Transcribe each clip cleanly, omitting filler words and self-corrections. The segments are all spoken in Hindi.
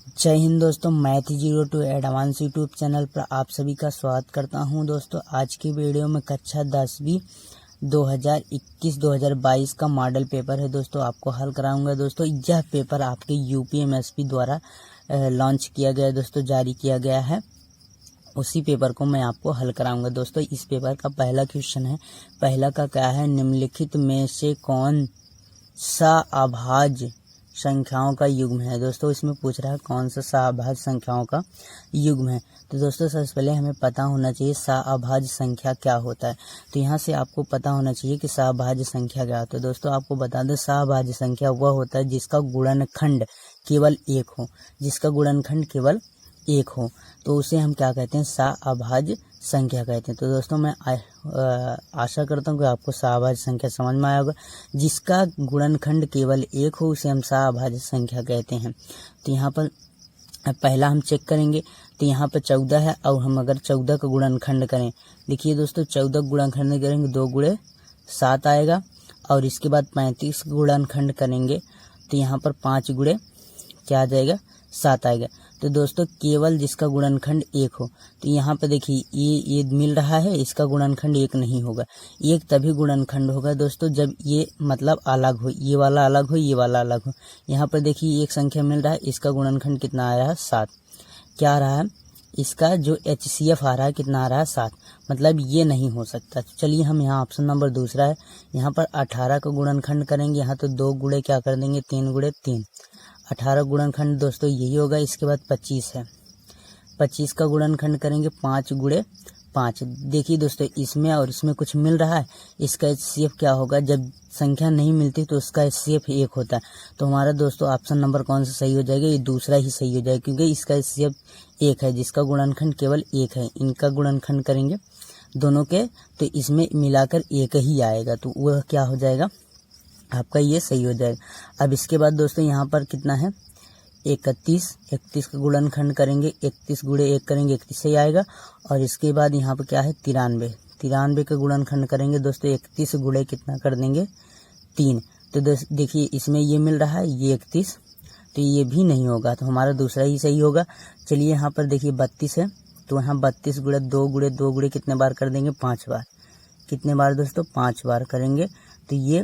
जय हिंद दोस्तों, मैथ 02 एडवांस यूट्यूब चैनल पर आप सभी का स्वागत करता हूं। दोस्तों आज की वीडियो में कक्षा 10वीं 2021-2022 का मॉडल पेपर है दोस्तों, आपको हल कराऊंगा। दोस्तों यह पेपर आपके यूपीएमएसपी द्वारा लॉन्च किया गया है दोस्तों, जारी किया गया है। उसी पेपर को मैं आपको हल कराऊंगा। दोस्तों इस पेपर का पहला क्वेश्चन है, पहला का क्या है, निम्नलिखित में से कौन सा अभाज्य संख्याओं का युग्म है। दोस्तों इसमें पूछ रहा है कौन सा सहअभाज्य संख्याओं का युग्म है। तो दोस्तों सबसे पहले हमें पता होना चाहिए सहअभाज्य संख्या क्या होता है। तो यहाँ से आपको पता होना चाहिए कि सहअभाज्य संख्या क्या होता है। दोस्तों आपको बता दें, सहअभाज्य संख्या वह होता है जिसका गुणनखंड केवल एक हो, जिसका गुणनखंड केवल एक हो, तो उसे हम क्या कहते हैं, सहअभाज्य संख्या कहते हैं। तो दोस्तों मैं आशा करता हूँ कि आपको सहअभाज्य संख्या समझ में आया होगा। जिसका गुणनखंड केवल एक हो उसे हम सहअभाज्य संख्या कहते हैं। तो यहाँ पर पहला हम चेक करेंगे, तो यहाँ पर 14 है और हम अगर 14 का गुणनखंड करें, देखिए दोस्तों 14 गुणनखंड करेंगे 2 गुणे 7 आएगा, और इसके बाद 35 गुणनखंड करेंगे तो यहाँ पर 5 गुणे क्या आ जाएगा, 7 आएगा। तो दोस्तों केवल जिसका गुणनखंड एक हो, तो यहाँ पे देखिए ये मिल रहा है, इसका गुणनखंड एक नहीं होगा। एक तभी गुणनखंड होगा दोस्तों जब ये मतलब अलग हो, ये वाला अलग हो, ये वाला अलग हो। यहाँ पर देखिए एक संख्या मिल रहा है, इसका गुणनखंड कितना आ रहा है, 7। क्या आ रहा है, इसका जो HCF आ रहा है कितना आ रहा है, 7, मतलब ये नहीं हो सकता। तो चलिए हम यहाँ ऑप्शन नंबर दूसरा है, यहाँ पर 18 का गुणनखंड करेंगे, यहाँ तो 2 गुणे क्या कर देंगे, 3 गुणे 3, 18 गुणनखंड दोस्तों यही होगा। इसके बाद 25 है, 25 का गुणनखंड करेंगे 5 गुणे 5। देखिए दोस्तों इसमें और इसमें कुछ मिल रहा है, इसका HCF क्या होगा, जब संख्या नहीं मिलती तो उसका HCF 1 होता है। तो हमारा दोस्तों ऑप्शन नंबर कौन सा सही हो जाएगा, ये दूसरा ही सही हो जाएगा, क्योंकि इसका HCF 1 है, जिसका गुणनखंड केवल 1 है। इनका गुणनखंड करेंगे दोनों के तो इसमें मिलाकर 1 ही आएगा, तो वह क्या हो जाएगा, आपका ये सही हो जाएगा। अब इसके बाद दोस्तों यहाँ पर कितना है, 31 का गुणनखंड करेंगे, 31 गुणे 1 करेंगे, 31 ही आएगा। और इसके बाद यहाँ पर क्या है, 93 का गुणनखंड करेंगे दोस्तों, 31 गुणे कितना कर देंगे, 3। तो देखिए इसमें ये मिल रहा है, ये 31, तो ये भी नहीं होगा, तो हमारा दूसरा ही सही होगा। चलिए यहाँ पर देखिए 32 है, तो यहाँ 32 गुणे 2 गुणे कितने बार कर देंगे, 5 बार। कितने बार दोस्तों, 5 बार करेंगे, तो ये।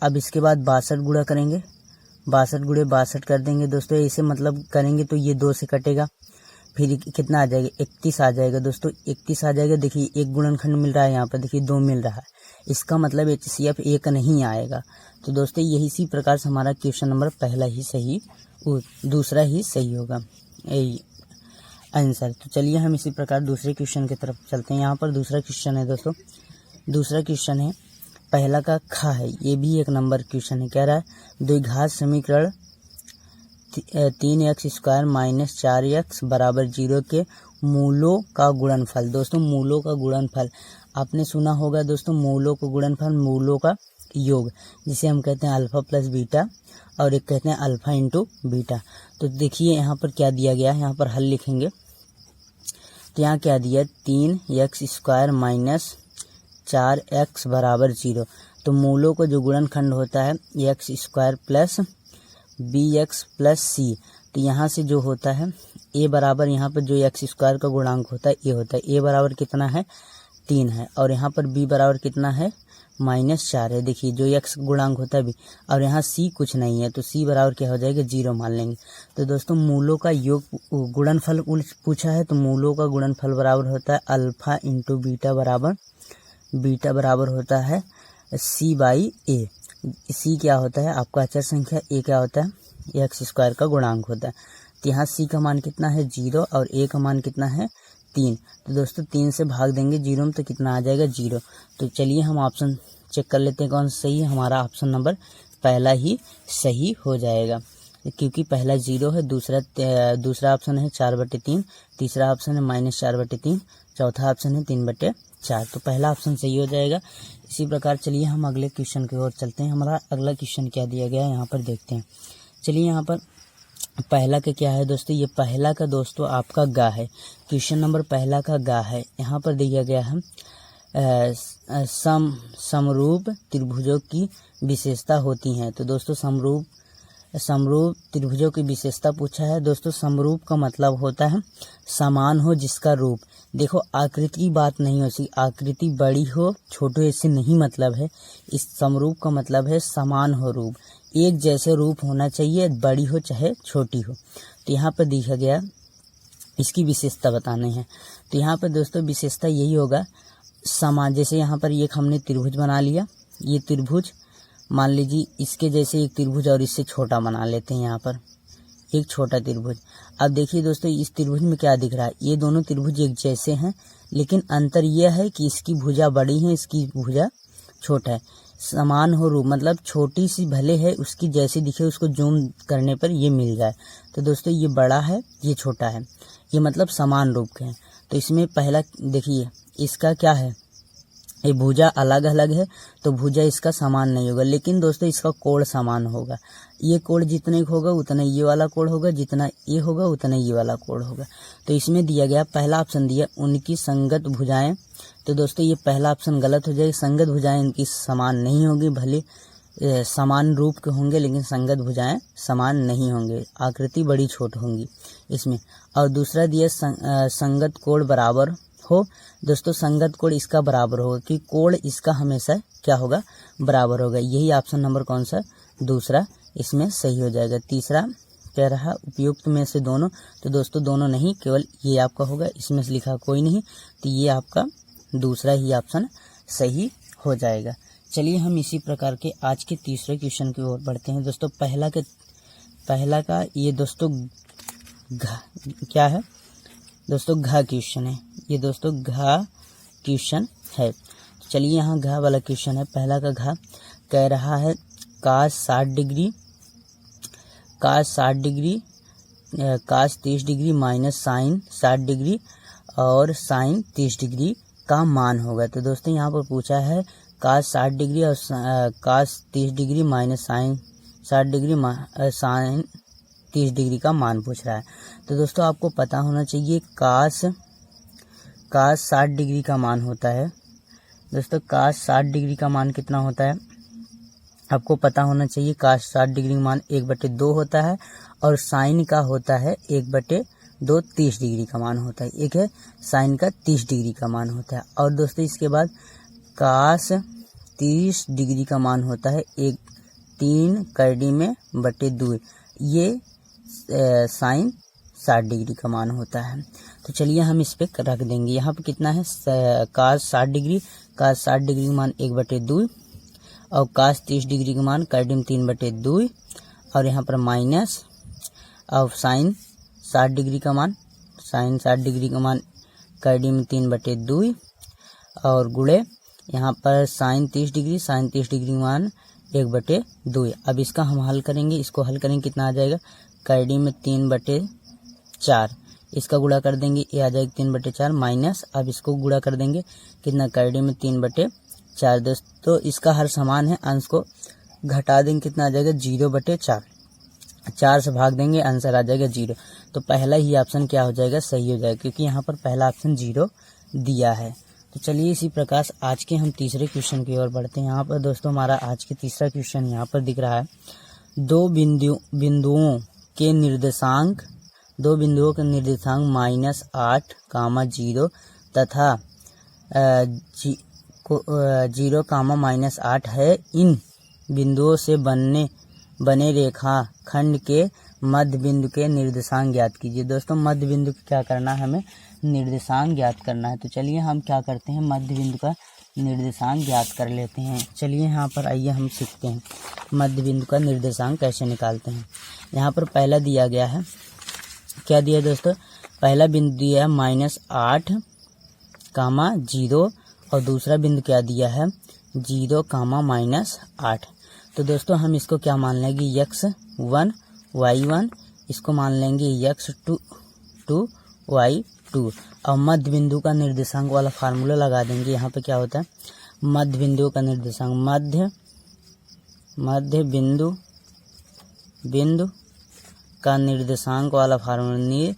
अब इसके बाद 62 गुणा करेंगे, 62 गुणे 62 कर देंगे दोस्तों, इसे मतलब करेंगे तो ये 2 से कटेगा, फिर कितना आ जाएगा, 31 आ जाएगा दोस्तों, 31 आ जाएगा। देखिए एक गुणनखंड मिल रहा है, यहाँ पर देखिए 2 मिल रहा है, इसका मतलब HCF 1 नहीं आएगा। तो दोस्तों यही इसी प्रकार से हमारा क्वेश्चन नंबर पहला ही सही, दूसरा ही सही होगा आंसर। तो चलिए हम इसी प्रकार दूसरे क्वेश्चन की तरफ चलते हैं। यहाँ पर दूसरा क्वेश्चन है दोस्तों, दूसरा क्वेश्चन है, पहला का खा है, ये भी 1 नंबर क्वेश्चन है। कह रहा है द्विघात समीकरण 3x² - 4x = 0 के मूलों का गुणनफल। दोस्तों मूलों का गुणनफल आपने सुना होगा दोस्तों, मूलों का गुणनफल, मूलों का योग, जिसे हम कहते हैं अल्फा प्लस बीटा, और एक कहते हैं अल्फा इंटू बीटा। तो देखिए यहाँ पर क्या दिया गया है, यहाँ पर हल लिखेंगे तो यहाँ क्या दिया, 3x² - 4x = 0। तो मूलों का जो गुणनखंड होता है x² plus bx plus c, तो यहाँ से जो होता है a बराबर, यहाँ पर जो x² का गुणांक होता है a होता है, a बराबर कितना है, 3 है, और यहाँ पर b बराबर कितना है, -4 है। देखिए जो x गुणांक होता है b, और यहाँ c कुछ नहीं है, तो c बराबर क्या हो जाएगा, 0 मान लेंगे। तो दोस्तों मूलों का योग गुणनफल पूछा है, तो मूलों का गुणनफल बराबर होता है अल्फा इंटू बीटा बराबर होता है c/a। c क्या होता है, आपका अचर संख्या, a क्या होता है, x² का गुणांक होता है। तो यहाँ c का मान कितना है, 0, और a का मान कितना है, 3। तो दोस्तों 3 से भाग देंगे 0 में, तो कितना आ जाएगा, 0। तो चलिए हम ऑप्शन चेक कर लेते हैं कौन सा सही है। हमारा ऑप्शन नंबर पहला ही सही हो जाएगा, क्योंकि पहला 0 है, दूसरा ऑप्शन है 4/3, तीसरा ऑप्शन है -4/3, चौथा ऑप्शन है 3/4। तो पहला ऑप्शन सही हो जाएगा। इसी प्रकार चलिए हम अगले क्वेश्चन की ओर चलते हैं। हमारा अगला क्वेश्चन क्या दिया गया है, यहाँ पर देखते हैं। चलिए यहाँ पर पहला का क्या है दोस्तों, ये पहला का दोस्तों आपका गा है, क्वेश्चन नंबर पहला का गा है। यहाँ पर दिया गया है समरूप त्रिभुजों की विशेषता होती हैं। तो दोस्तों समरूप समरूप त्रिभुजों की विशेषता पूछा है दोस्तों। समरूप का मतलब होता है समान हो जिसका रूप, देखो आकृति की बात नहीं हो सी, आकृति बड़ी हो छोटी हो इससे नहीं मतलब है। इस समरूप का मतलब है समान हो रूप, एक जैसे रूप होना चाहिए, बड़ी हो चाहे छोटी हो। तो यहाँ पर दिखा गया इसकी विशेषता बताने हैं। तो यहाँ पर दोस्तों विशेषता यही होगा समान। जैसे यहाँ पर एक हमने त्रिभुज बना लिया, ये त्रिभुज मान लीजिए इसके जैसे एक त्रिभुज और इससे छोटा बना लेते हैं, यहाँ पर एक छोटा त्रिभुज। अब देखिए दोस्तों इस त्रिभुज में क्या दिख रहा है, ये दोनों त्रिभुज एक जैसे हैं, लेकिन अंतर यह है कि इसकी भुजा बड़ी है, इसकी भुजा छोटा है। समान हो रूप मतलब छोटी सी भले है, उसकी जैसी दिखे उसको जूम करने पर ये मिल जाए। तो दोस्तों ये बड़ा है ये छोटा है, ये मतलब समान रूप के हैं। तो इसमें पहला देखिए इसका क्या है, ये भुजा अलग अलग है तो भुजा इसका समान नहीं होगा, लेकिन दोस्तों इसका कोण समान होगा। ये कोण जितने होगा उतना ये वाला कोण होगा, जितना ये होगा उतना ये वाला कोण होगा। तो इसमें दिया गया पहला ऑप्शन दिया उनकी संगत भुजाएं। तो दोस्तों ये पहला ऑप्शन गलत हो जाएगा, संगत भुजाएं इनकी समान नहीं होगी, भले समान रूप के होंगे लेकिन संगत भुजाएं समान नहीं होंगे, आकृति बड़ी छोट होंगी इसमें। और दूसरा दिया संगत कोण बराबर हो। दोस्तों संगत कोण इसका बराबर होगा कि कोण इसका हमेशा क्या होगा, बराबर होगा। यही ऑप्शन नंबर कौन सा, दूसरा इसमें सही हो जाएगा। तीसरा कह रहा उपयुक्त में से दोनों, तो दोस्तों दोनों नहीं, केवल ये आपका होगा, इसमें से लिखा कोई नहीं, तो ये आपका दूसरा ही ऑप्शन सही हो जाएगा। चलिए हम इसी प्रकार के आज के तीसरे क्वेश्चन की ओर बढ़ते हैं दोस्तों। पहला का ये दोस्तों क्या है दोस्तों, घ क्वेश्चन है ये दोस्तों, घ क्वेश्चन है। चलिए यहाँ घ वाला क्वेश्चन है। पहला का घ कह रहा है cos 60 degree cos 30 degree minus sine 60 degree और साइन 30 डिग्री का मान होगा। तो दोस्तों यहाँ पर पूछा है cos 60 डिग्री और cos 30 degree minus sine 60 degree sine 30 degree का मान पूछ रहा है। तो दोस्तों आपको पता होना चाहिए cos 60 डिग्री का मान होता है दोस्तों, cos 60 डिग्री का मान कितना होता है आपको पता होना चाहिए। cos 60 डिग्री का मान 1/2 होता है और साइन का होता है 1/2 30 डिग्री का मान होता है, एक है साइन का 30 डिग्री का मान होता है। और दोस्तों इसके बाद cos 30 डिग्री का मान होता है 3/2, ये साइन 60 डिग्री का मान होता है। तो चलिए हम इस पे रख देंगे। यहाँ पे कितना है cos 60 डिग्री का मान 1/2 और cos 30 डिग्री का मान 3/2 और यहाँ पर माइनस और साइन 60 डिग्री का मान 3/2 और गुणे यहाँ पर साइन 30 डिग्री का मान 1/2। अब इसका हम हल करेंगे, इसको हल करेंगे कितना आ जाएगा, 3/4, इसका गुणा कर देंगे ये आ जाएगा 3/4 माइनस, अब इसको गुणा कर देंगे कितना 3/4। दोस्तों इसका हर समान है, अंश को घटा देंगे कितना आ जाएगा 0/4, 4 से भाग देंगे आंसर आ जाएगा 0। तो पहला ही ऑप्शन क्या हो जाएगा, सही हो जाएगा, क्योंकि यहाँ पर पहला ऑप्शन 0 दिया है। तो चलिए इसी प्रकार आज के हम तीसरे क्वेश्चन की ओर बढ़ते हैं। यहाँ पर दोस्तों हमारा आज के तीसरा क्वेश्चन यहाँ पर दिख रहा है, दो बिंदुओं के निर्देशांक -8, 0 तथा 0, -8 है। इन बिंदुओं से बने रेखा खंड के मध्य बिंदु के निर्देशांक ज्ञात कीजिए। दोस्तों मध्य बिंदु का क्या करना है, हमें निर्देशांक ज्ञात करना है। तो चलिए हम क्या करते हैं, मध्य बिंदु का निर्देशांक ज्ञात कर लेते हैं। चलिए यहाँ पर आइए हम सीखते हैं मध्य बिंदु का निर्देशांक कैसे निकालते हैं। यहाँ पर पहला दिया गया है, क्या दिया दोस्तों, पहला बिंदु दिया है -8, 0 और दूसरा बिंदु क्या दिया है 0, -8। तो दोस्तों हम इसको क्या मान लेंगे, x1 y1, इसको मान लेंगे x2 y2 और मध्य बिंदु का निर्देशांक वाला फार्मूला लगा देंगे। यहाँ पे क्या होता है, मध्य बिंदु का निर्देशांक, मध्य बिंदु का निर्देशांक वाला फार्मूला,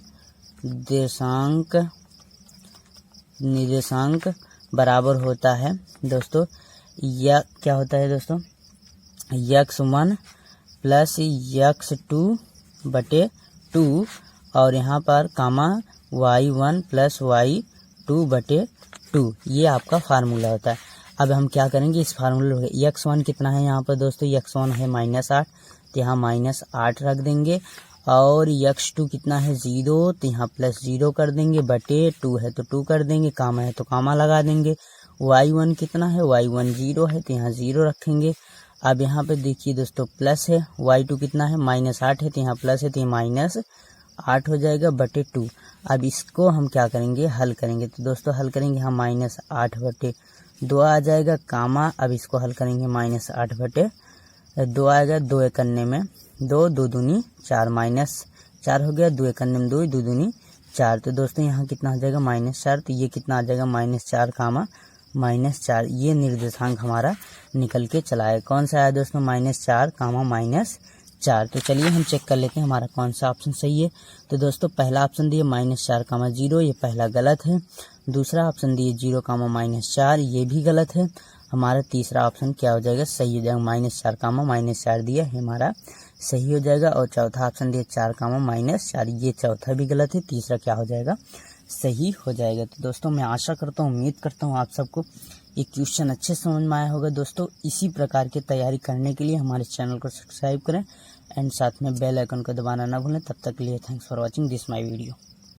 निर्देशांक बराबर होता है दोस्तों, या क्या होता है दोस्तों, x1 प्लस x2/2 और यहाँ पर कामा y1 प्लस y2/2, ये आपका फार्मूला होता है। अब हम क्या करेंगे, इस फार्मूले x1 कितना है यहाँ पर दोस्तों, x1 है -8, तो यहाँ -8 रख देंगे। और x2 कितना है 0, तो यहाँ +0 कर देंगे, /2 है तो 2 कर देंगे, कामा है तो कामा लगा देंगे। y1 कितना है, y1 0 है तो यहाँ 0 रखेंगे। अब यहाँ पे देखिए दोस्तों प्लस है, y2 कितना है -8 है तो यहाँ प्लस है तो -8 हो जाएगा /2। अब इसको हम क्या करेंगे, हल करेंगे। तो दोस्तों हल करेंगे, यहाँ -8/2 आ जाएगा, कामा अब इसको हल करेंगे -8/2 आएगा, 2 एकन्ने में 2, 2 दूनी 4, -4 हो गया, 2 एकन्ने में 2, 2 दूनी 4। तो दोस्तों यहाँ कितना हो जाएगा -4, तो ये कितना आ जाएगा -4 कामा -4, ये निर्देशांक हमारा निकल के चला है। कौन सा आया दोस्तों, -4 कामा -4। तो चलिए हम चेक कर लेते हैं हमारा कौन सा ऑप्शन सही है। तो दोस्तों पहला ऑप्शन दिए -4 कामा 0, ये पहला गलत है। दूसरा ऑप्शन दिए 0 कामा -4, ये भी गलत है। हमारा तीसरा ऑप्शन क्या हो जाएगा, सही हो जाएगा, -4 कामा -4 दिया है हमारा सही हो जाएगा। और चौथा ऑप्शन दिया 4 कामा -4, ये चौथा भी गलत है, तीसरा क्या हो जाएगा, सही हो जाएगा। तो दोस्तों मैं आशा करता हूँ, उम्मीद करता हूँ आप सबको ये क्वेश्चन अच्छे समझ में आया होगा। दोस्तों इसी प्रकार की तैयारी करने के लिए हमारे चैनल को सब्सक्राइब करें एंड साथ में बेल आइकन को दबाना ना भूलें। तब तक के लिए thanks for watching this my video.